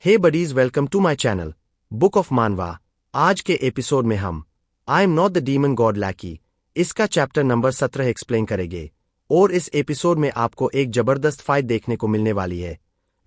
Hey buddies, welcome to my channel book of Manava. आज के episode में हम I am not the demon god lackey इसका chapter number 17 explain करेंगे। और इस एपिसोड में आपको एक जबरदस्त फाइट देखने को मिलने वाली है।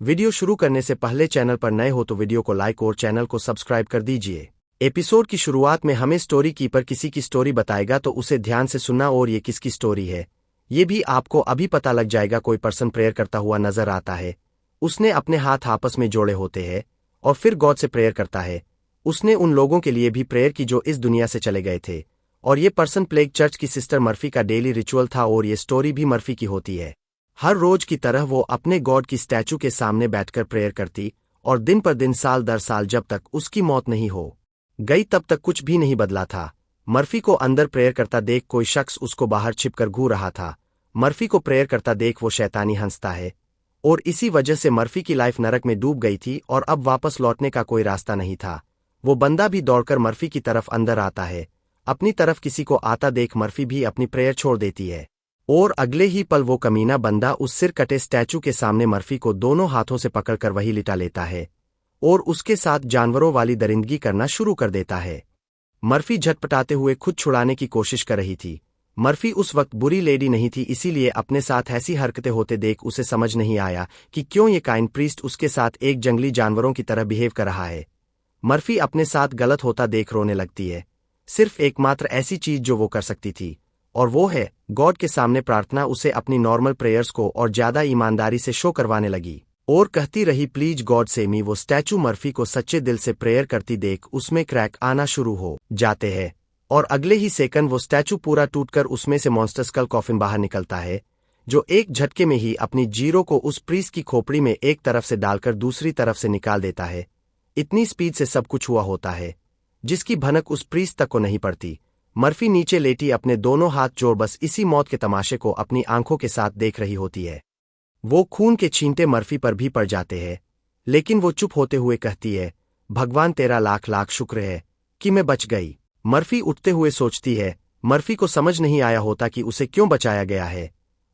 वीडियो शुरू करने से पहले चैनल पर नए हो तो वीडियो को लाइक और चैनल को सब्सक्राइब कर दीजिए। एपिसोड की शुरुआत में हमें स्टोरी कीपर किसी की स्टोरी बताएगा तो उसे ध्यान से सुनना और ये किसकी स्टोरी है ये भी आपको अभी पता लग जाएगा। कोई पर्सन प्रेयर करता हुआ नजर आता है। उसने अपने हाथ आपस में जोड़े होते हैं और फिर गॉड से प्रेयर करता है। उसने उन लोगों के लिए भी प्रेयर की जो इस दुनिया से चले गए थे। और ये पर्सन प्लेग चर्च की सिस्टर मर्फी का डेली रिचुअल था और ये स्टोरी भी मर्फी की होती है। हर रोज की तरह वो अपने गॉड की स्टैचू के सामने बैठकर प्रेयर करती और दिन पर दिन साल दर साल जब तक उसकी मौत नहीं हो गई तब तक कुछ भी नहीं बदला था। मर्फी को अंदर प्रेयर करता देख कोई शख्स उसको बाहर छिपकर घूर रहा था। मर्फी को प्रेयर करता देख वो शैतानी हंसता है और इसी वजह से मर्फी की लाइफ नरक में डूब गई थी और अब वापस लौटने का कोई रास्ता नहीं था। वो बंदा भी दौड़कर मर्फी की तरफ अंदर आता है। अपनी तरफ किसी को आता देख मर्फी भी अपनी प्रेयर छोड़ देती है और अगले ही पल वो कमीना बंदा उस सिर कटे स्टैचू के सामने मर्फी को दोनों हाथों से पकड़कर वही लिटा लेता है और उसके साथ जानवरों वाली दरिंदगी करना शुरू कर देता है। मर्फी झटपटाते हुए खुद छुड़ाने की कोशिश कर रही थी। मर्फी उस वक्त बुरी लेडी नहीं थी, इसीलिए अपने साथ ऐसी हरकतें होते देख उसे समझ नहीं आया कि क्यों ये काइंड प्रीस्ट उसके साथ एक जंगली जानवरों की तरह बिहेव कर रहा है। मर्फी अपने साथ गलत होता देख रोने लगती है। सिर्फ एकमात्र ऐसी चीज जो वो कर सकती थी और वो है गॉड के सामने प्रार्थना। उसे अपनी नॉर्मल प्रेयर्स को और ज्यादा ईमानदारी से शो करवाने लगी और कहती रही, प्लीज गॉड से मी। वो स्टैचू मर्फी को सच्चे दिल से प्रेयर करती देख उसमें क्रैक आना शुरू हो जाते हैं और अगले ही सेकंड वो स्टैचू पूरा टूटकर उसमें से मॉन्स्टर स्कल कॉफिन बाहर निकलता है जो एक झटके में ही अपनी जीरो को उस प्रीस्ट की खोपड़ी में एक तरफ से डालकर दूसरी तरफ से निकाल देता है। इतनी स्पीड से सब कुछ हुआ होता है जिसकी भनक उस प्रीस्ट तक को नहीं पड़ती। मर्फी नीचे लेटी अपने दोनों हाथ जोड़ बस इसी मौत के तमाशे को अपनी आंखों के साथ देख रही होती है। वो खून के छींटे मर्फी पर भी पड़ जाते हैं लेकिन वो चुप होते हुए कहती है, भगवान तेरा लाख लाख शुक्र है कि मैं बच गई। मर्फी उठते हुए सोचती है। मर्फी को समझ नहीं आया होता कि उसे क्यों बचाया गया है।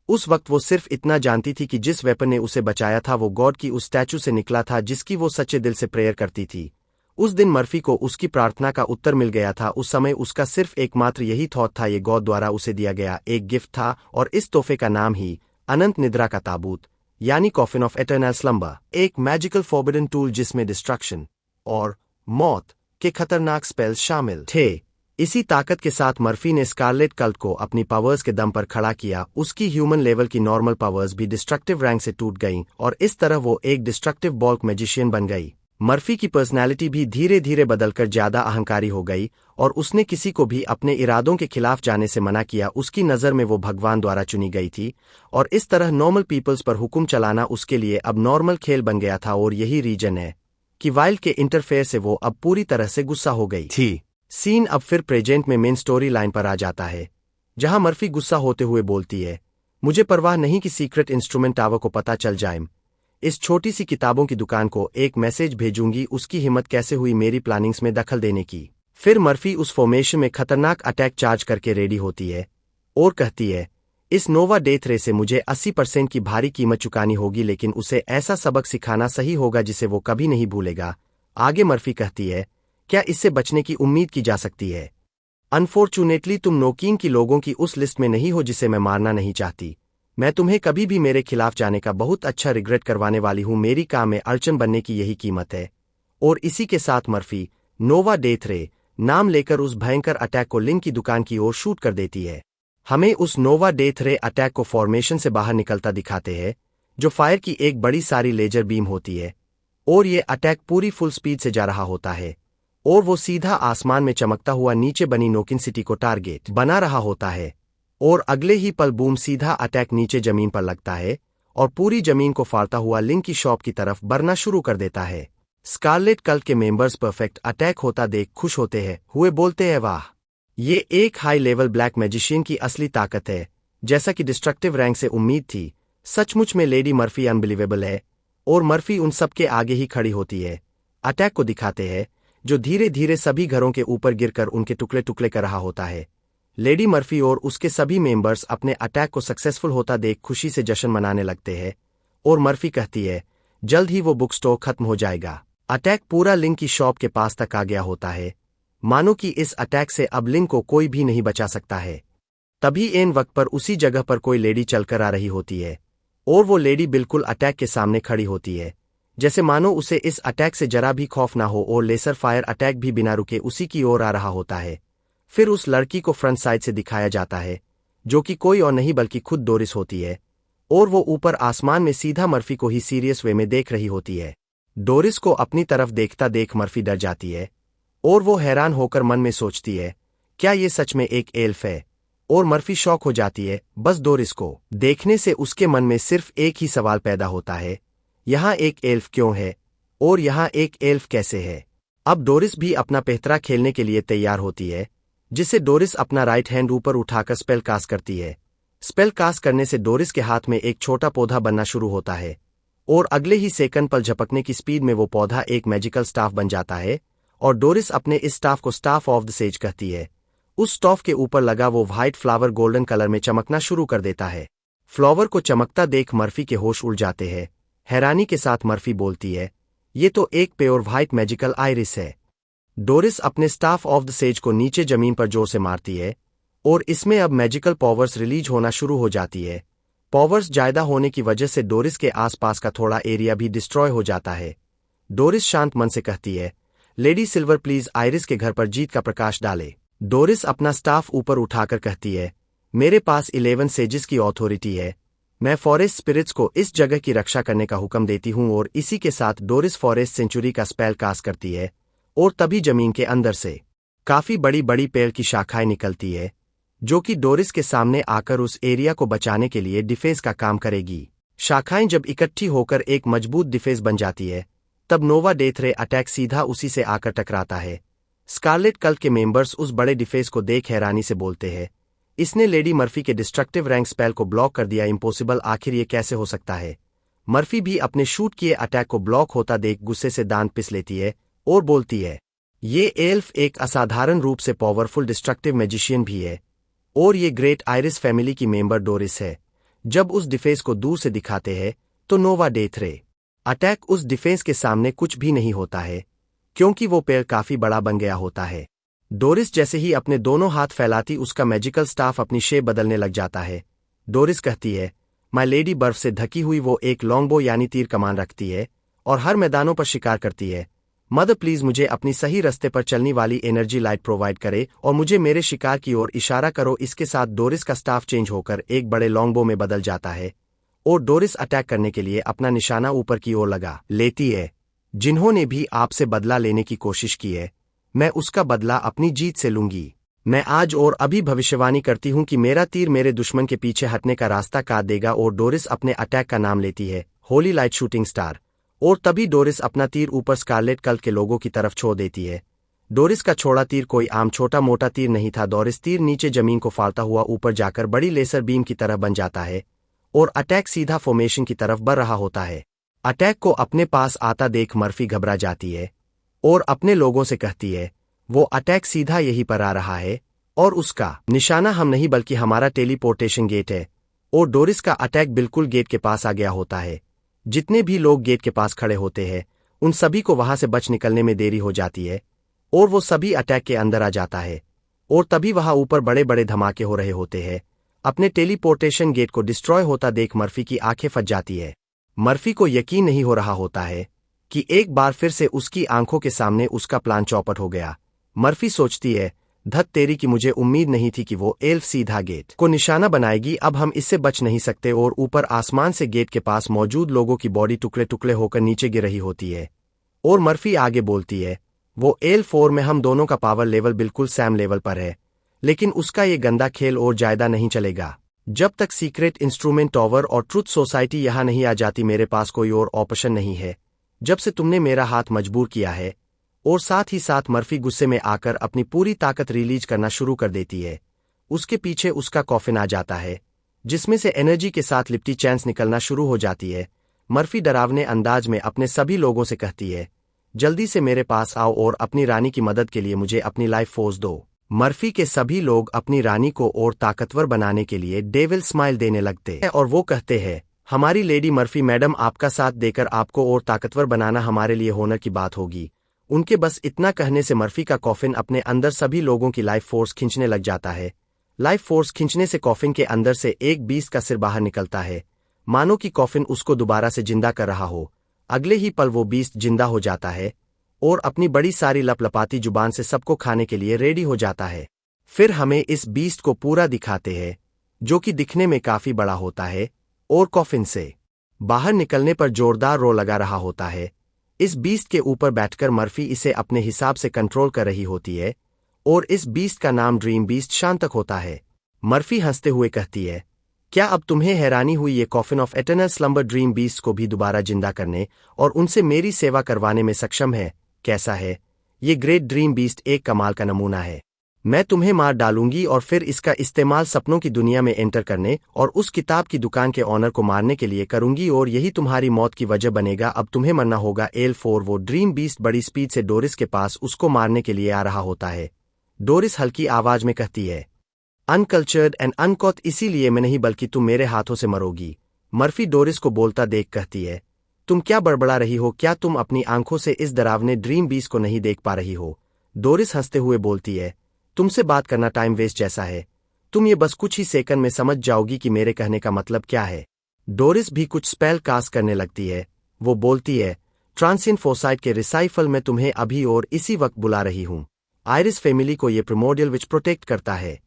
उस वक्त वो सिर्फ इतना जानती थी कि जिस वेपन ने उसे बचाया था वो गॉड की उस स्टैचू से निकला था जिसकी वो सच्चे दिल से प्रेयर करती थी। उस दिन मर्फी को उसकी प्रार्थना का उत्तर मिल गया था। उस समय उसका सिर्फ एकमात्र यही थॉट था, ये गॉड द्वारा उसे दिया गया एक गिफ्ट था और इस तोहफे का नाम ही अनंत निद्रा का ताबूत यानी कॉफिन ऑफ एटर्नल स्लम्बर, एक मैजिकल फॉरबिडन टूल जिसमें डिस्ट्रक्शन और मौत के खतरनाक स्पेल्स शामिल थे। इसी ताकत के साथ मर्फी ने स्कारलेट कल्ट को अपनी पावर्स के दम पर खड़ा किया। उसकी ह्यूमन लेवल की नॉर्मल पावर्स भी डिस्ट्रक्टिव रैंक से टूट गईं और इस तरह वो एक डिस्ट्रक्टिव बॉल्क मैजिशियन बन गई। मर्फी की पर्सनैलिटी भी धीरे धीरे बदलकर ज्यादा अहंकारी हो गई और उसने किसी को भी अपने इरादों के खिलाफ जाने से मना किया। उसकी नज़र में वो भगवान द्वारा चुनी गई थी और इस तरह नॉर्मल पीपल्स पर हुक्म चलाना उसके लिए अब नॉर्मल खेल बन गया था। और यही रीजन है कि वाइल्ड के इंटरफेयर से वो अब पूरी तरह से गुस्सा हो गई थी। सीन अब फिर प्रेजेंट में मेन स्टोरी लाइन पर आ जाता है जहां मर्फी गुस्सा होते हुए बोलती है, मुझे परवाह नहीं कि सीक्रेट इंस्ट्रूमेंट टावर को पता चल जाए। इस छोटी सी किताबों की दुकान को एक मैसेज भेजूंगी। उसकी हिम्मत कैसे हुई मेरी प्लानिंग्स में दखल देने की। फिर मर्फी उस फॉर्मेशन में खतरनाक अटैक चार्ज करके रेडी होती है और कहती है, इस नोवा डेथ रे से मुझे 80% की भारी कीमत चुकानी होगी लेकिन उसे ऐसा सबक सिखाना सही होगा जिसे वो कभी नहीं भूलेगा। आगे मर्फी कहती है, क्या इससे बचने की उम्मीद की जा सकती है? अनफॉर्चुनेटली तुम नोकीन की लोगों की उस लिस्ट में नहीं हो जिसे मैं मारना नहीं चाहती। मैं तुम्हें कभी भी मेरे खिलाफ जाने का बहुत अच्छा रिग्रेट करवाने वाली हूं। मेरी काम में अड़चन बनने की यही कीमत है। और इसी के साथ मर्फी नोवा डेथ रे नाम लेकर उस भयंकर अटैक को लिंक की दुकान की ओर शूट कर देती है। हमें उस नोवा डेथ रे अटैक को फॉर्मेशन से बाहर निकलता दिखाते हैं जो फायर की एक बड़ी सारी लेजर बीम होती है और ये अटैक पूरी फुल स्पीड से जा रहा होता है और वो सीधा आसमान में चमकता हुआ नीचे बनी नोकिन सिटी को टारगेट बना रहा होता है और अगले ही पल बूम सीधा अटैक नीचे जमीन पर लगता है और पूरी जमीन को फाड़ता हुआ लिंक की शॉप की तरफ बढ़ना शुरू कर देता है। स्कारलेट कल्ट के मेंबर्स परफेक्ट अटैक होता देख खुश होते हैं हुए बोलते हैं, वाह, ये एक हाई लेवल ब्लैक मैजिशियन की असली ताकत है। जैसा कि डिस्ट्रक्टिव रैंक से उम्मीद थी, सचमुच में लेडी मर्फी अनबिलीवेबल है। और मर्फी उन सब के आगे ही खड़ी होती है। अटैक को दिखाते हैं जो धीरे धीरे सभी घरों के ऊपर गिरकर उनके टुकड़े टुकड़े कर रहा होता है। लेडी मर्फी और उसके सभी मेंबर्स अपने अटैक को सक्सेसफुल होता देख खुशी से जश्न मनाने लगते हैं और मर्फी कहती है, जल्द ही वो बुक स्टोर खत्म हो जाएगा। अटैक पूरा लिंक की शॉप के पास तक आ गया होता है, मानो कि इस अटैक से अब लिंक को कोई भी नहीं बचा सकता है। तभी एन वक्त पर उसी जगह पर कोई लेडी चलकर आ रही होती है, और वो लेडी बिल्कुल अटैक के सामने खड़ी होती है, जैसे मानो उसे इस अटैक से जरा भी खौफ ना हो, और लेसर फायर अटैक भी बिना रुके उसी की ओर आ रहा होता है। फिर उस लड़की को फ्रंट साइड से दिखाया जाता है, जो कि कोई और नहीं बल्कि खुद डोरिस होती है, और वो ऊपर आसमान में सीधा मर्फी को ही सीरियस वे में देख रही होती है। डोरिस को अपनी तरफ देखता देख मर्फी डर जाती है, और वो हैरान होकर मन में सोचती है, क्या ये सच में एक एल्फ है? और मर्फी शॉक हो जाती है। बस डोरिस को देखने से उसके मन में सिर्फ एक ही सवाल पैदा होता है, यहाँ एक एल्फ क्यों है, और यहाँ एक एल्फ कैसे है? अब डोरिस भी अपना पेहतरा खेलने के लिए तैयार होती है, जिससे डोरिस अपना राइट हैंड ऊपर उठाकर स्पेल कास्ट करती है। स्पेल कास्ट करने से डोरिस के हाथ में एक छोटा पौधा बनना शुरू होता है, और अगले ही सेकंड पर झपकने की स्पीड में वो पौधा एक मैजिकल स्टाफ बन जाता है, और डोरिस अपने इस स्टाफ को स्टाफ ऑफ द सेज कहती है। उस स्टाफ के ऊपर लगा वो व्हाइट फ्लावर गोल्डन कलर में चमकना शुरू कर देता है। फ्लावर को चमकता देख मर्फी के होश उड़ जाते हैं। हैरानी के साथ मर्फी बोलती है, ये तो एक प्योर व्हाइट मैजिकल आइरिस है। डोरिस अपने स्टाफ ऑफ द सेज को नीचे जमीन पर जोर से मारती है, और इसमें अब मैजिकल पावर्स रिलीज होना शुरू हो जाती है। पावर्स ज्यादा होने की वजह से डोरिस के आसपास का थोड़ा एरिया भी डिस्ट्रॉय हो जाता है। डोरिस शांत मन से कहती है, लेडी सिल्वर प्लीज आइरिस के घर पर जीत का प्रकाश डाले। डोरिस अपना स्टाफ ऊपर उठाकर कहती है, मेरे पास 11 सेजिस की ऑथोरिटी है, मैं फॉरेस्ट स्पिरिट्स को इस जगह की रक्षा करने का हुक्म देती हूँ। और इसी के साथ डोरिस फॉरेस्ट सेंचुरी का स्पेल कास्ट करती है, और तभी जमीन के अंदर से काफी बड़ी बड़ी पेड़ की शाखाएं निकलती है, जो कि डोरिस के सामने आकर उस एरिया को बचाने के लिए डिफेंस का काम करेगी। शाखाएं जब इकट्ठी होकर एक मजबूत डिफेंस बन जाती है, तब नोवा डेथ रे अटैक सीधा उसी से आकर टकराता है। स्कारलेट कल्ट के मेंबर्स उस बड़े डिफेंस को देख हैरानी से बोलते हैं, इसने लेडी मर्फी के डिस्ट्रक्टिव रैंक स्पेल को ब्लॉक कर दिया, इम्पॉसिबल, आखिर ये कैसे हो सकता है? मर्फी भी अपने शूट किए अटैक को ब्लॉक होता देख गुस्से से दांत पिस लेती है, और बोलती है, ये एल्फ एक असाधारण रूप से पावरफुल डिस्ट्रक्टिव मैजिशियन भी है, और ये ग्रेट आइरिस फैमिली की मेंबर डोरिस है। जब उस डिफेंस को दूर से दिखाते हैं, तो नोवा डेथ रे अटैक उस डिफेंस के सामने कुछ भी नहीं होता है, क्योंकि वो पेड़ काफी बड़ा बन गया होता है। डोरिस जैसे ही अपने दोनों हाथ फैलाती, उसका मैजिकल स्टाफ अपनी शेप बदलने लग जाता है। डोरिस कहती है, माय लेडी बर्फ से ढकी हुई वो एक लॉन्गबो यानी तीर कमान रखती है, और हर मैदानों पर शिकार करती है। मदर प्लीज मुझे अपनी सही रास्ते पर चलने वाली एनर्जी लाइट प्रोवाइड करे, और मुझे मेरे शिकार की ओर इशारा करो। इसके साथ डोरिस का स्टाफ चेंज होकर एक बड़े लॉन्गबो में बदल जाता है, और डोरिस अटैक करने के लिए अपना निशाना ऊपर की ओर लगा लेती है। जिन्होंने भी आपसे बदला लेने की कोशिश की है, मैं उसका बदला अपनी जीत से लूंगी। मैं आज और अभी भविष्यवाणी करती हूं कि मेरा तीर मेरे दुश्मन के पीछे हटने का रास्ता काट देगा। और डोरिस अपने अटैक का नाम लेती है, होली लाइट शूटिंग स्टार, और तभी डोरिस अपना तीर ऊपर स्कारलेट कल्ट के लोगों की तरफ छोड़ देती है। डोरिस का छोड़ा तीर कोई आम छोटा मोटा तीर नहीं था। डोरिस तीर नीचे जमीन को फाड़ता हुआ ऊपर जाकर बड़ी लेसर बीम की तरह बन जाता है, और अटैक सीधा फॉर्मेशन की तरफ बढ़ रहा होता है। अटैक को अपने पास आता देख मर्फी घबरा जाती है, और अपने लोगों से कहती है, वो अटैक सीधा यहीं पर आ रहा है, और उसका निशाना हम नहीं बल्कि हमारा टेलीपोर्टेशन गेट है। और डोरिस का अटैक बिल्कुल गेट के पास आ गया होता है। जितने भी लोग गेट के पास खड़े होते हैं, उन सभी को वहां से बच निकलने में देरी हो जाती है, और वो सभी अटैक के अंदर आ जाता है। और तभी वहां ऊपर बड़े बड़े धमाके हो रहे होते हैं। अपने टेलीपोर्टेशन गेट को डिस्ट्रॉय होता देख मर्फी की आंखें फट जाती है। मर्फी को यकीन नहीं हो रहा होता है कि एक बार फिर से उसकी आंखों के सामने उसका प्लान चौपट हो गया। मर्फी सोचती है, धत तेरी की, मुझे उम्मीद नहीं थी कि वो एल्फ सीधा गेट को निशाना बनाएगी। अब हम इससे बच नहीं सकते। और ऊपर आसमान से गेट के पास मौजूद लोगों की बॉडी टुकड़े टुकड़े होकर नीचे गिर रही होती है। और मर्फी आगे बोलती है, वो एल्फ और में हम दोनों का पावर लेवल बिल्कुल सेम लेवल पर है, लेकिन उसका ये गंदा खेल और ज्यादा नहीं चलेगा। जब तक सीक्रेट इंस्ट्रूमेंट टॉवर और ट्रुथ सोसाइटी यहाँ नहीं आ जाती, मेरे पास कोई और ऑप्शन नहीं है। जब से तुमने मेरा हाथ मजबूर किया है। और साथ ही साथ मर्फी गुस्से में आकर अपनी पूरी ताकत रिलीज करना शुरू कर देती है। उसके पीछे उसका कॉफिन आ जाता है, जिसमें से एनर्जी के साथ लिपटी चैंस निकलना शुरू हो जाती है। मर्फी डरावने अंदाज में अपने सभी लोगों से कहती है, जल्दी से मेरे पास आओ और अपनी रानी की मदद के लिए मुझे अपनी लाइफ फोर्स दो। मर्फी के सभी लोग अपनी रानी को और ताकतवर बनाने के लिए डेविल स्माइल देने लगते हैं, और वो कहते हैं, हमारी लेडी मर्फी मैडम आपका साथ देकर आपको और ताकतवर बनाना हमारे लिए होनर की बात होगी। उनके बस इतना कहने से मर्फी का कॉफिन अपने अंदर सभी लोगों की लाइफ फोर्स खींचने लग जाता है। लाइफ फोर्स खींचने से कॉफिन के अंदर से एक बीस्ट का सिर बाहर निकलता है, मानो कि कॉफिन उसको दोबारा से जिंदा कर रहा हो। अगले ही पल वो बीस्ट जिंदा हो जाता है और अपनी बड़ी सारी लपलपाती जुबान से सबको खाने के लिए रेडी हो जाता है। फिर हमें इस बीस्ट को पूरा दिखाते हैं, जो कि दिखने में काफी बड़ा होता है और कॉफिन से बाहर निकलने पर जोरदार रो लगा रहा होता है। इस बीस्ट के ऊपर बैठकर मर्फी इसे अपने हिसाब से कंट्रोल कर रही होती है और इस बीस्ट का नाम ड्रीम बीस्ट शाम तक होता है। मर्फी हंसते हुए कहती है, क्या अब तुम्हें हैरानी हुई ये coffin of eternal slumber dream beast को भी दोबारा जिंदा करने और उनसे मेरी सेवा करवाने में सक्षम है? कैसा है? ये ग्रेट ड्रीम बीस्ट एक कमाल का नमूना है। मैं तुम्हें मार डालूंगी और फिर इसका इस्तेमाल सपनों की दुनिया में एंटर करने और उस किताब की दुकान के ऑनर को मारने के लिए करूंगी और यही तुम्हारी मौत की वजह बनेगा। अब तुम्हें मरना होगा। L4 वो ड्रीम बीस्ट बड़ी स्पीड से डोरिस के पास उसको मारने के लिए आ रहा होता है। डोरिस हल्की आवाज में कहती है, अनकल्चर्ड एंड अनकॉथ, इसीलिए मैं नहीं बल्कि तुम मेरे हाथों से मरोगी। मर्फी डोरिस को बोलता देख कहती है, तुम क्या बड़बड़ा रही हो? क्या तुम अपनी आंखों से इस डरावने ड्रीम बीस्ट को नहीं देख पा रही हो? डोरिस हंसते हुए बोलती है, तुमसे बात करना टाइम वेस्ट जैसा है। तुम ये बस कुछ ही सेकंड में समझ जाओगी कि मेरे कहने का मतलब क्या है। डोरिस भी कुछ स्पेल कास्ट करने लगती है। वो बोलती है, ट्रांसिएंट फोरसाइट के रिसाइफल में तुम्हें अभी और इसी वक्त बुला रही हूं। आयरिस फैमिली को ये प्रिमोडियल विच प्रोटेक्ट करता है,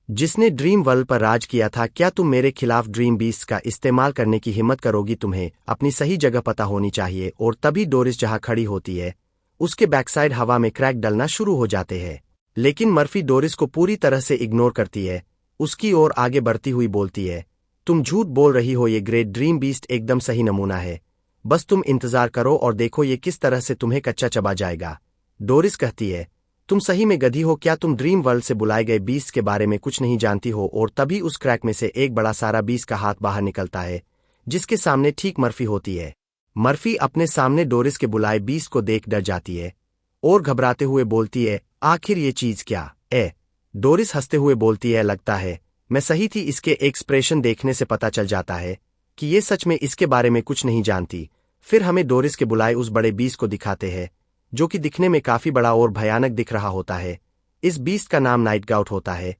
जिसने ड्रीम वर्ल्ड पर राज किया था। क्या तुम मेरे खिलाफ ड्रीम बीस्ट का इस्तेमाल करने की हिम्मत करोगी? तुम्हें अपनी सही जगह पता होनी चाहिए। और तभी डोरिस जहां खड़ी होती है उसके बैकसाइड हवा में क्रैक डलना शुरू हो जाते हैं। लेकिन मर्फी डोरिस को पूरी तरह से इग्नोर करती है। उसकी ओर आगे बढ़ती हुई बोलती है, तुम झूठ बोल रही हो। ये ग्रेट ड्रीम बीस्ट एकदम सही नमूना है। बस तुम इंतजार करो और देखो ये किस तरह से तुम्हें कच्चा चबा जाएगा। डोरिस कहती है, तुम सही में गधी हो। क्या तुम ड्रीम वर्ल्ड से बुलाए गए बीस्ट के बारे में कुछ नहीं जानती हो? और तभी उस क्रैक में से एक बड़ा सारा बीस्ट का हाथ बाहर निकलता है, जिसके सामने ठीक मर्फी होती है। मर्फी अपने सामने डोरिस के बुलाए बीस्ट को देख डर जाती है और घबराते हुए बोलती है, आखिर ये चीज क्या है? डोरिस हंसते हुए बोलती है, लगता है मैं सही थी। इसके एक्सप्रेशन देखने से पता चल जाता है कि ये सच में इसके बारे में कुछ नहीं जानती। फिर हमें डोरिस के बुलाए उस बड़े बीस्ट को दिखाते हैं, जो कि दिखने में काफी बड़ा और भयानक दिख रहा होता है। इस बीस्ट का नाम नाइट गाउट होता है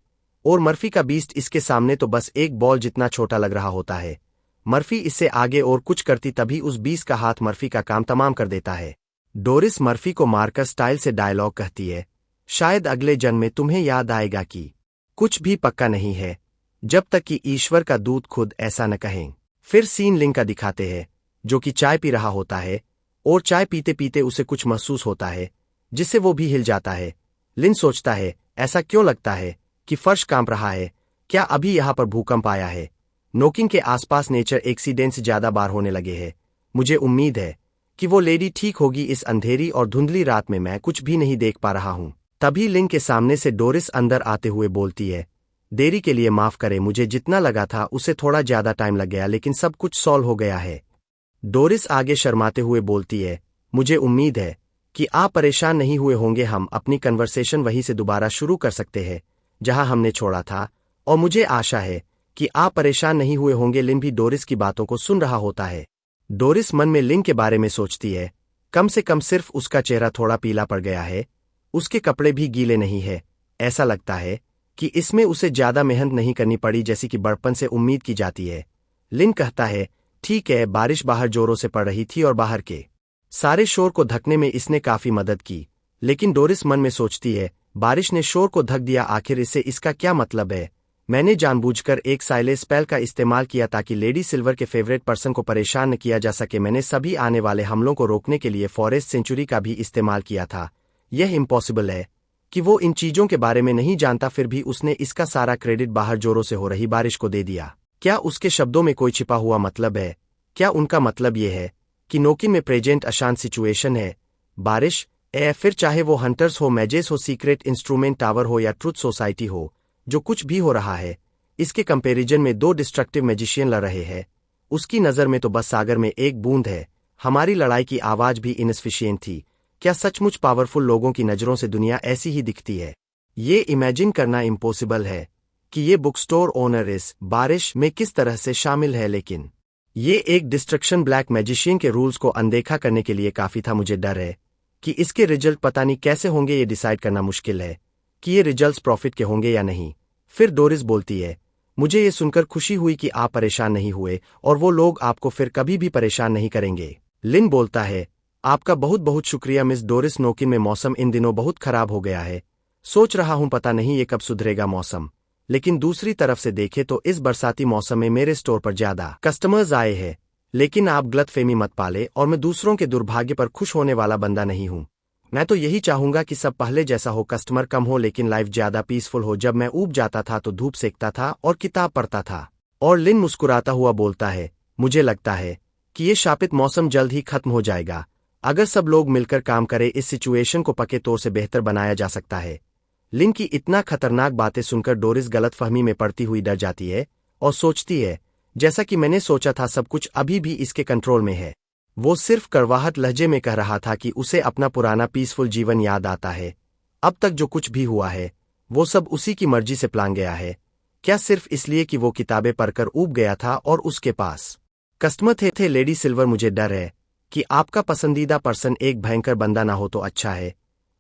और मर्फी का बीस्ट इसके सामने तो बस एक बॉल जितना छोटा लग रहा होता है। मर्फी इससे आगे और कुछ करती तभी उस बीस्ट का हाथ मर्फी का काम तमाम कर देता है। डोरिस मर्फी को मारकर स्टाइल से डायलॉग कहती है, शायद अगले जन्म में तुम्हें याद आएगा कि कुछ भी पक्का नहीं है जब तक कि ईश्वर का दूत खुद ऐसा न कहें। फिर सीन लिंग का दिखाते हैं, जो कि चाय पी रहा होता है और चाय पीते पीते उसे कुछ महसूस होता है जिससे वो भी हिल जाता है। लिन सोचता है, ऐसा क्यों लगता है कि फर्श कांप रहा है? क्या अभी यहां पर भूकंप आया है? नोकिंग के आसपास नेचर एक्सीडेंट ज्यादा बार होने लगे हैं। मुझे उम्मीद है कि वो लेडी ठीक होगी। इस अंधेरी और धुंधली रात में मैं कुछ भी नहीं देख पा रहा हूं। तभी लिंग के सामने से डोरिस अंदर आते हुए बोलती है, देरी के लिए माफ करे। मुझे जितना लगा था उससे थोड़ा ज्यादा टाइम लग गया, लेकिन सब कुछ सॉल्व हो गया है। डोरिस आगे शर्माते हुए बोलती है, मुझे उम्मीद है कि आप परेशान नहीं हुए होंगे। हम अपनी कन्वर्सेशन वहीं से दोबारा शुरू कर सकते हैं जहां हमने छोड़ा था, और मुझे आशा है कि आप परेशान नहीं हुए होंगे। लिन भी डोरिस की बातों को सुन रहा होता है। डोरिस मन में लिंग के बारे में सोचती है, कम से कम सिर्फ उसका चेहरा थोड़ा पीला पड़ गया है, उसके कपड़े भी गीले नहीं है। ऐसा लगता है कि इसमें उसे ज्यादा मेहनत नहीं करनी पड़ी जैसी कि बड़पन से उम्मीद की जाती है। लिन कहता है, ठीक है। बारिश बाहर जोरों से पड़ रही थी और बाहर के सारे शोर को ढकने में इसने काफी मदद की। लेकिन डोरिस मन में सोचती है, बारिश ने शोर को ढक दिया, आखिर इससे इसका क्या मतलब है? मैंने जानबूझकर एक साइलेंस स्पेल का इस्तेमाल किया ताकि लेडी सिल्वर के फेवरेट पर्सन को परेशान न किया जा सके। मैंने सभी आने वाले हमलों को रोकने के लिए फॉरेस्ट सेंचुरी का भी इस्तेमाल किया था। यह इम्पॉसिबल है कि वो इन चीजों के बारे में नहीं जानता, फिर भी उसने इसका सारा क्रेडिट बाहर जोरों से हो रही बारिश को दे दिया। क्या उसके शब्दों में कोई छिपा हुआ मतलब है? क्या उनका मतलब यह है कि नोकिन में प्रेजेंट अशांत सिचुएशन है? बारिश फिर चाहे वो हंटर्स हो, मैजेस हो, सीक्रेट इंस्ट्रूमेंट टावर हो या ट्रुथ सोसाइटी हो, जो कुछ भी हो रहा है इसके कंपैरिजन में दो डिस्ट्रक्टिव मैजिशियन लड़ रहे हैं। उसकी नजर में तो बस सागर में एक बूंद है। हमारी लड़ाई की आवाज भी इनसफिशिएंट थी। क्या सचमुच पावरफुल लोगों की नजरों से दुनिया ऐसी ही दिखती है? ये इमेजिन करना इम्पॉसिबल है कि ये बुक स्टोर ओनर इस बारिश में किस तरह से शामिल है। लेकिन ये एक डिस्ट्रक्शन ब्लैक मैजिशियन के रूल्स को अनदेखा करने के लिए काफी था। मुझे डर है कि इसके रिजल्ट पता नहीं कैसे होंगे। ये डिसाइड करना मुश्किल है कि ये रिजल्ट्स प्रॉफिट के होंगे या नहीं। फिर डोरिस बोलती है, मुझे ये सुनकर खुशी हुई कि आप परेशान नहीं हुए और वो लोग आपको फिर कभी भी परेशान नहीं करेंगे। लिन बोलता है, आपका बहुत बहुत शुक्रिया मिस डोरिस। नोकिन में मौसम इन दिनों बहुत खराब हो गया है। सोच रहा हूं पता नहीं ये कब सुधरेगा मौसम। लेकिन दूसरी तरफ से देखे तो इस बरसाती मौसम में मेरे स्टोर पर ज्यादा कस्टमर्स आए हैं। लेकिन आप गलतफहमी मत पाले और मैं दूसरों के दुर्भाग्य पर खुश होने वाला बंदा नहीं हूं। मैं तो यही चाहूंगा कि सब पहले जैसा हो, कस्टमर कम हो लेकिन लाइफ ज्यादा पीसफुल हो। जब मैं ऊब जाता था तो धूप सेकता था और किताब पढ़ता था। और लिन मुस्कुराता हुआ बोलता है, मुझे लगता है कि ये शापित मौसम जल्द ही खत्म हो जाएगा। अगर सब लोग मिलकर काम करें इस सिचुएशन को पक्के तौर से बेहतर बनाया जा सकता है। लिन की इतना खतरनाक बातें सुनकर डोरिस गलतफहमी में पड़ती हुई डर जाती है और सोचती है, जैसा कि मैंने सोचा था सब कुछ अभी भी इसके कंट्रोल में है। वो सिर्फ कड़वाहट लहजे में कह रहा था कि उसे अपना पुराना पीसफुल जीवन याद आता है। अब तक जो कुछ भी हुआ है वो सब उसी की मर्जी से प्लान गया है। क्या सिर्फ इसलिए कि वो किताबें पढ़कर ऊब गया था और उसके पास कस्टमर थे। लेडी सिल्वर, मुझे डर है कि आपका पसंदीदा पर्सन एक भयंकर बंदा ना हो तो अच्छा है।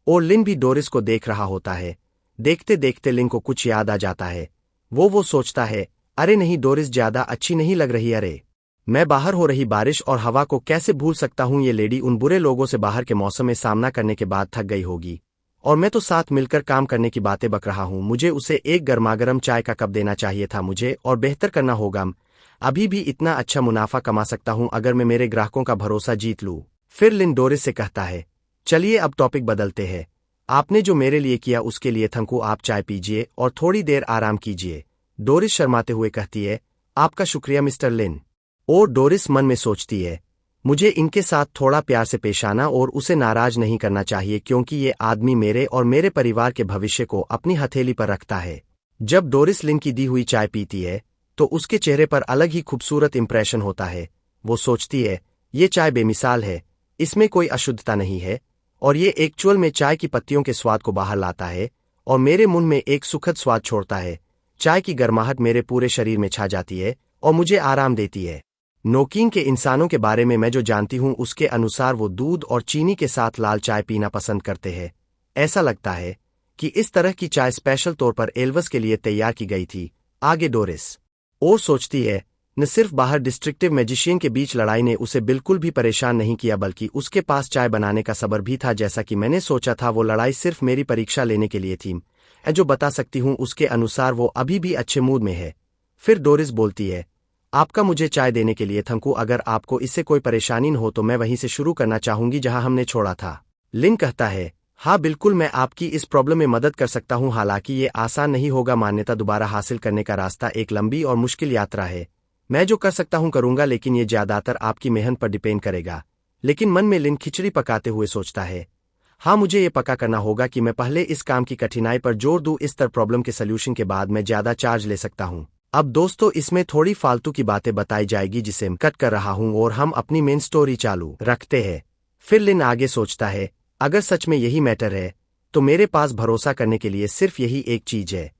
और लिन भी डोरिस को देख रहा होता है। देखते देखते लिन को कुछ याद आ जाता है। वो सोचता है, अरे नहीं डोरिस ज्यादा अच्छी नहीं लग रही। अरे मैं बाहर हो रही बारिश और हवा को कैसे भूल सकता हूं। ये लेडी उन बुरे लोगों से बाहर के मौसम में सामना करने के बाद थक गई होगी और मैं तो साथ मिलकर काम करने की बातें बक रहा हूं। मुझे उसे एक गर्मागर्म चाय का कप देना चाहिए था मुझे और बेहतर करना होगा। अभी भी इतना अच्छा मुनाफा कमा सकता हूं अगर मैं मेरे ग्राहकों का भरोसा जीत लूं। फिर लिन डोरिस से कहता है, चलिए अब टॉपिक बदलते हैं। आपने जो मेरे लिए किया उसके लिए थैंक यू। आप चाय पीजिए और थोड़ी देर आराम कीजिए। डोरिस शर्माते हुए कहती है, आपका शुक्रिया मिस्टर लिन। और डोरिस मन में सोचती है, मुझे इनके साथ थोड़ा प्यार से पेश आना और उसे नाराज नहीं करना चाहिए क्योंकि ये आदमी मेरे और मेरे परिवार के भविष्य को अपनी हथेली पर रखता है। जब डोरिस लिन की दी हुई चाय पीती है तो उसके चेहरे पर अलग ही खूबसूरत इंप्रेशन होता है। वो सोचती है, ये चाय बेमिसाल है, इसमें कोई अशुद्धता नहीं है और ये एक्चुअल में चाय की पत्तियों के स्वाद को बाहर लाता है और मेरे मुंह में एक सुखद स्वाद छोड़ता है। चाय की गर्माहट मेरे पूरे शरीर में छा जाती है और मुझे आराम देती है। नोकीन के इंसानों के बारे में मैं जो जानती हूं उसके अनुसार वो दूध और चीनी के साथ लाल चाय पीना पसंद करते हैं। ऐसा लगता है कि इस तरह की चाय स्पेशल तौर पर एल्वस के लिए तैयार की गई थी। आगे डोरिस और सोचती है, न सिर्फ बाहर डिस्ट्रिक्टिव मैजिशियन के बीच लड़ाई ने उसे बिल्कुल भी परेशान नहीं किया बल्कि उसके पास चाय बनाने का सब्र भी था। जैसा कि मैंने सोचा था वो लड़ाई सिर्फ मेरी परीक्षा लेने के लिए थी। मैं जो बता सकती हूं उसके अनुसार वो अभी भी अच्छे मूड में है। फिर डोरिस बोलती है, आपका मुझे चाय देने के लिए थैंक यू। अगर आपको इससे कोई परेशानी न हो तो मैं वहीं से शुरू करना चाहूंगी जहां हमने छोड़ा था। लिन कहता है, हाँ बिल्कुल, मैं आपकी इस प्रॉब्लम में मदद कर सकता हूं। हालांकि ये आसान नहीं होगा। मान्यता दोबारा हासिल करने का रास्ता एक लंबी और मुश्किल यात्रा है। मैं जो कर सकता हूं करूंगा लेकिन ये ज्यादातर आपकी मेहनत पर डिपेंड करेगा। लेकिन मन में लिन खिचड़ी पकाते हुए सोचता है, हाँ मुझे ये पक्का करना होगा कि मैं पहले इस काम की कठिनाई पर जोर दूं। इस तरह प्रॉब्लम के सल्यूशन के बाद मैं ज्यादा चार्ज ले सकता हूं। अब दोस्तों इसमें थोड़ी फालतू की बातें बताई जाएगी जिसे मैं कट कर रहा हूं और हम अपनी मेन स्टोरी चालू रखते हैं। फिर लिन आगे सोचता है, अगर सच में यही मैटर है तो मेरे पास भरोसा करने के लिए सिर्फ यही एक चीज है।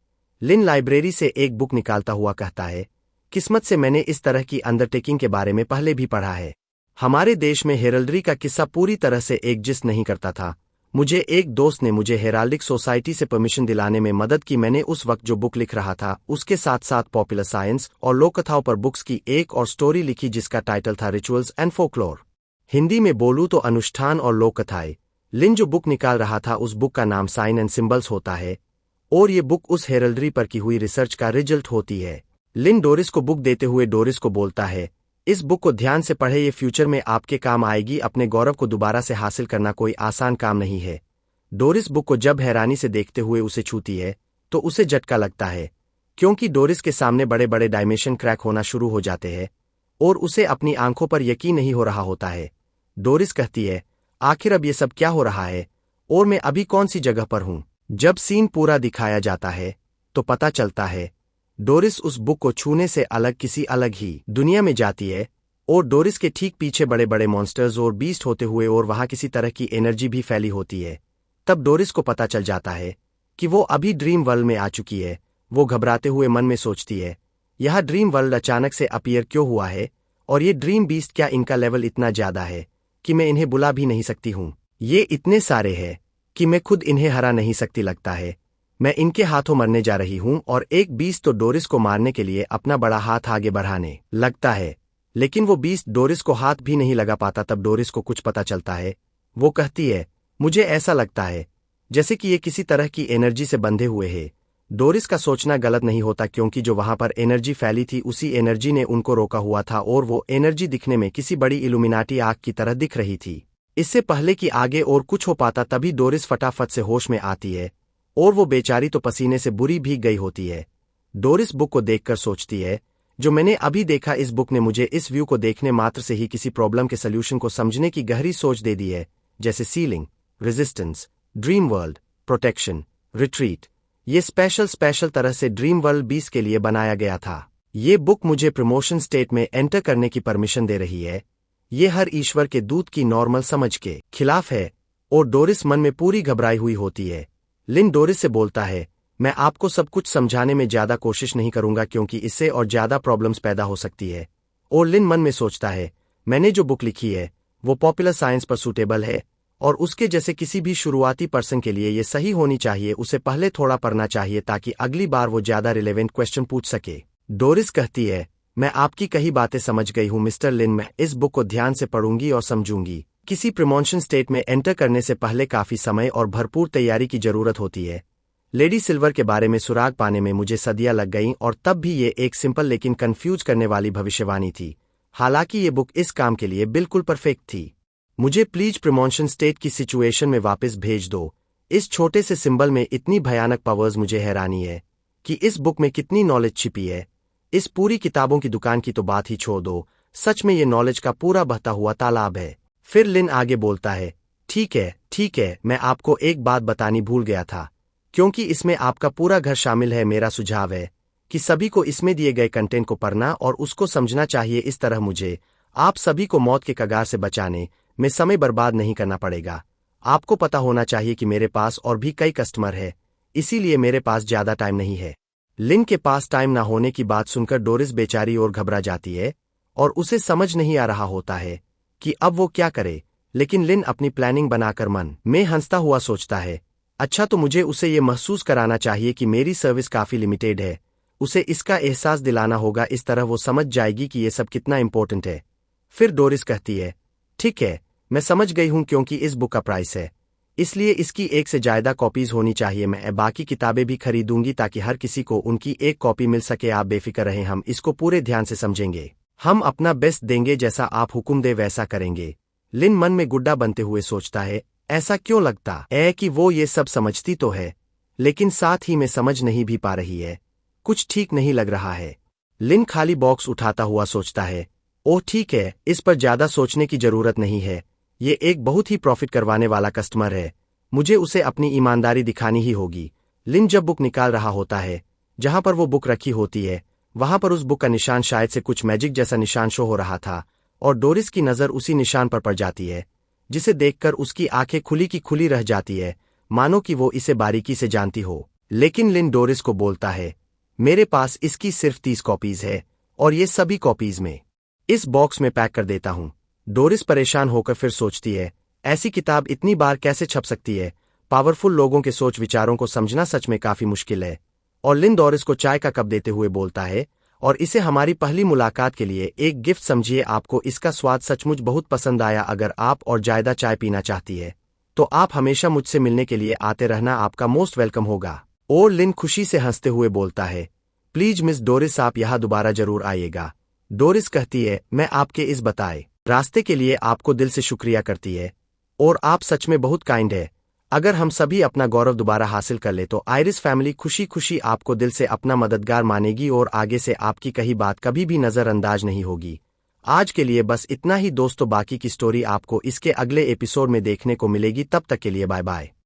लिन लाइब्रेरी से एक बुक निकालता हुआ कहता है, किस्मत से मैंने इस तरह की अंडरटेकिंग के बारे में पहले भी पढ़ा है। हमारे देश में हेरल्डरी का किस्सा पूरी तरह से एग्जिस्ट नहीं करता था। मुझे एक दोस्त ने मुझे हेराल्डिक सोसाइटी से परमिशन दिलाने में मदद की। मैंने उस वक्त जो बुक लिख रहा था उसके साथ साथ पॉपुलर साइंस और लोककथाओं पर बुक्स की एक और स्टोरी लिखी जिसका टाइटल था रिचुअल्स एंड फोकलोर। हिंदी में बोलूं तो अनुष्ठान और लोककथाएं। लिन जो बुक निकाल रहा था उस बुक का नाम साइन एंड सिंबल्स होता है और ये बुक उस हेरल्डरी पर की हुई रिसर्च का रिजल्ट होती है। लिन डोरिस को बुक देते हुए डोरिस को बोलता है, इस बुक को ध्यान से पढ़े, ये फ्यूचर में आपके काम आएगी। अपने गौरव को दोबारा से हासिल करना कोई आसान काम नहीं है। डोरिस बुक को जब हैरानी से देखते हुए उसे छूती है तो उसे झटका लगता है क्योंकि डोरिस के सामने बड़े बड़े डायमेंशन क्रैक होना शुरू हो जाते हैं और उसे अपनी आंखों पर यकीन नहीं हो रहा होता है। डोरिस कहती है, आखिर अब ये सब क्या हो रहा है और मैं अभी कौन सी जगह पर हूं। जब सीन पूरा दिखाया जाता है तो पता चलता है डोरिस उस बुक को छूने से अलग किसी अलग ही दुनिया में जाती है और डोरिस के ठीक पीछे बड़े बड़े मॉन्स्टर्स और बीस्ट होते हुए और वहां किसी तरह की एनर्जी भी फैली होती है। तब डोरिस को पता चल जाता है कि वो अभी ड्रीम वर्ल्ड में आ चुकी है। वो घबराते हुए मन में सोचती है, यह ड्रीम वर्ल्ड अचानक से अपीयर क्यों हुआ है और ये ड्रीम बीस्ट क्या इनका लेवल इतना ज्यादा है कि मैं इन्हें बुला भी नहीं सकती हूँ। ये इतने सारे हैं कि मैं खुद इन्हें हरा नहीं सकती लगता है। मैं इनके हाथों मरने जा रही हूँ और एक बीस्ट तो डोरिस को मारने के लिए अपना बड़ा हाथ आगे बढ़ाने लगता है, लेकिन वो बीस्ट डोरिस को हाथ भी नहीं लगा पाता। तब डोरिस को कुछ पता चलता है। वो कहती है, मुझे ऐसा लगता है जैसे कि ये किसी तरह की एनर्जी से बंधे हुए हैं। डोरिस का सोचना गलत नहीं होता क्योंकि जो वहां पर एनर्जी फैली थी उसी एनर्जी ने उनको रोका हुआ था और वो एनर्जी दिखने में किसी बड़ी इल्यूमिनाटी आग की तरह दिख रही थी। इससे पहले कि आगे और कुछ हो पाता तभी डोरिस फटाफट से होश में आती है और वो बेचारी तो पसीने से बुरी भीग गई होती है। डोरिस बुक को देखकर सोचती है, जो मैंने अभी देखा इस बुक ने मुझे इस व्यू को देखने मात्र से ही किसी प्रॉब्लम के सल्यूशन को समझने की गहरी सोच दे दी है, जैसे ceiling, resistance, dream world, protection, retreat. ये स्पेशल तरह से ड्रीम वर्ल्ड 20 के लिए बनाया गया था। ये बुक मुझे प्रमोशन स्टेट में एंटर करने की परमिशन दे रही है। ये हर ईश्वर के दूत की नॉर्मल समझ के खिलाफ है और डोरिस मन में पूरी घबराई हुई होती है। लिन डोरिस से बोलता है, मैं आपको सब कुछ समझाने में ज्यादा कोशिश नहीं करूंगा क्योंकि इससे और ज्यादा प्रॉब्लम्स पैदा हो सकती है। और लिन मन में सोचता है, मैंने जो बुक लिखी है वो पॉपुलर साइंस पर सूटेबल है और उसके जैसे किसी भी शुरुआती पर्सन के लिए ये सही होनी चाहिए। उसे पहले थोड़ा पढ़ना चाहिए ताकि अगली बार वो ज्यादा रिलेवेंट क्वेश्चन पूछ सके। डोरिस कहती है, मैं आपकी कई बातें समझ गई हूं मिस्टर लिन, मैं इस बुक को ध्यान से पढ़ूंगी और समझूंगी। किसी प्रमोशन स्टेट में एंटर करने से पहले काफी समय और भरपूर तैयारी की जरूरत होती है। लेडी सिल्वर के बारे में सुराग पाने में मुझे सदियां लग गईं और तब भी ये एक सिंपल लेकिन कंफ्यूज करने वाली भविष्यवाणी थी। हालांकि ये बुक इस काम के लिए बिल्कुल परफेक्ट थी। मुझे प्लीज प्रमोशन स्टेट की सिचुएशन में वापस भेज दो। इस छोटे से सिंबल में इतनी भयानक पावर्स, मुझे हैरानी है कि इस बुक में कितनी नॉलेज छिपी है। इस पूरी किताबों की दुकान की तो बात ही छोड़ दो, सच में ये नॉलेज का पूरा बहता हुआ तालाब है। फिर लिन आगे बोलता है, ठीक है, मैं आपको एक बात बतानी भूल गया था क्योंकि इसमें आपका पूरा घर शामिल है। मेरा सुझाव है कि सभी को इसमें दिए गए कंटेंट को पढ़ना और उसको समझना चाहिए। इस तरह मुझे आप सभी को मौत के कगार से बचाने में समय बर्बाद नहीं करना पड़ेगा। आपको पता होना चाहिए कि मेरे पास और भी कई कस्टमर है, इसीलिए मेरे पास ज्यादा टाइम नहीं है। लिन के पास टाइम ना होने की बात सुनकर डोरिस बेचारी और घबरा जाती है और उसे समझ नहीं आ रहा होता है कि अब वो क्या करे। लेकिन लिन अपनी प्लानिंग बनाकर मन में हंसता हुआ सोचता है, अच्छा तो मुझे उसे ये महसूस कराना चाहिए कि मेरी सर्विस काफी लिमिटेड है। उसे इसका एहसास दिलाना होगा, इस तरह वो समझ जाएगी कि ये सब कितना इंपॉर्टेंट है। फिर डोरिस कहती है, ठीक है, मैं समझ गई हूं क्योंकि इस बुक का प्राइस है, इसलिए इसकी एक से ज्यादा कॉपीज होनी चाहिए। मैं बाकी किताबें भी खरीदूंगी ताकि हर किसी को उनकी एक कॉपी मिल सके। आप बेफिक्र रहें, हम इसको पूरे ध्यान से समझेंगे। हम अपना बेस्ट देंगे, जैसा आप हुक्म दे वैसा करेंगे। लिन मन में गुड्डा बनते हुए सोचता है, ऐसा क्यों लगता है कि वो ये सब समझती तो है, लेकिन साथ ही में समझ नहीं भी पा रही है। कुछ ठीक नहीं लग रहा है। लिन खाली बॉक्स उठाता हुआ सोचता है, ओह ठीक है, इस पर ज्यादा सोचने की जरूरत नहीं है। ये एक बहुत ही प्रॉफिट करवाने वाला कस्टमर है, मुझे उसे अपनी ईमानदारी दिखानी ही होगी। लिन जब बुक निकाल रहा होता है, जहां पर वो बुक रखी होती है वहां पर उस बुक का निशान शायद से कुछ मैजिक जैसा निशान शो हो रहा था और डोरिस की नजर उसी निशान पर पड़ जाती है, जिसे देखकर उसकी आंखें खुली की खुली रह जाती है, मानो कि वो इसे बारीकी से जानती हो। लेकिन लिन डोरिस को बोलता है, मेरे पास इसकी सिर्फ 30 कॉपीज है और ये सभी कॉपीज में इस बॉक्स में पैक कर देता हूं। डोरिस परेशान होकर फिर सोचती है, ऐसी किताब इतनी बार कैसे छप सकती है। पावरफुल लोगों के सोच विचारों को समझना सच में काफी मुश्किल है। और लिन डोरिस को चाय का कप देते हुए बोलता है, और इसे हमारी पहली मुलाकात के लिए एक गिफ्ट समझिए। आपको इसका स्वाद सचमुच बहुत पसंद आया। अगर आप और ज्यादा चाय पीना चाहती है तो आप हमेशा मुझसे मिलने के लिए आते रहना, आपका मोस्ट वेलकम होगा। और लिन खुशी से हंसते हुए बोलता है, प्लीज मिस डोरिस, आप यहां दोबारा जरूर आइएगा। डोरिस कहती है, मैं आपके इस बताए रास्ते के लिए आपको दिल से शुक्रिया करती है और आप सच में बहुत काइंड है। अगर हम सभी अपना गौरव दोबारा हासिल कर ले तो आयरिस फैमिली खुशी खुशी आपको दिल से अपना मददगार मानेगी और आगे से आपकी कही बात कभी भी नजरअंदाज नहीं होगी। आज के लिए बस इतना ही दोस्तों, बाकी की स्टोरी आपको इसके अगले एपिसोड में देखने को मिलेगी। तब तक के लिए बाय बाय।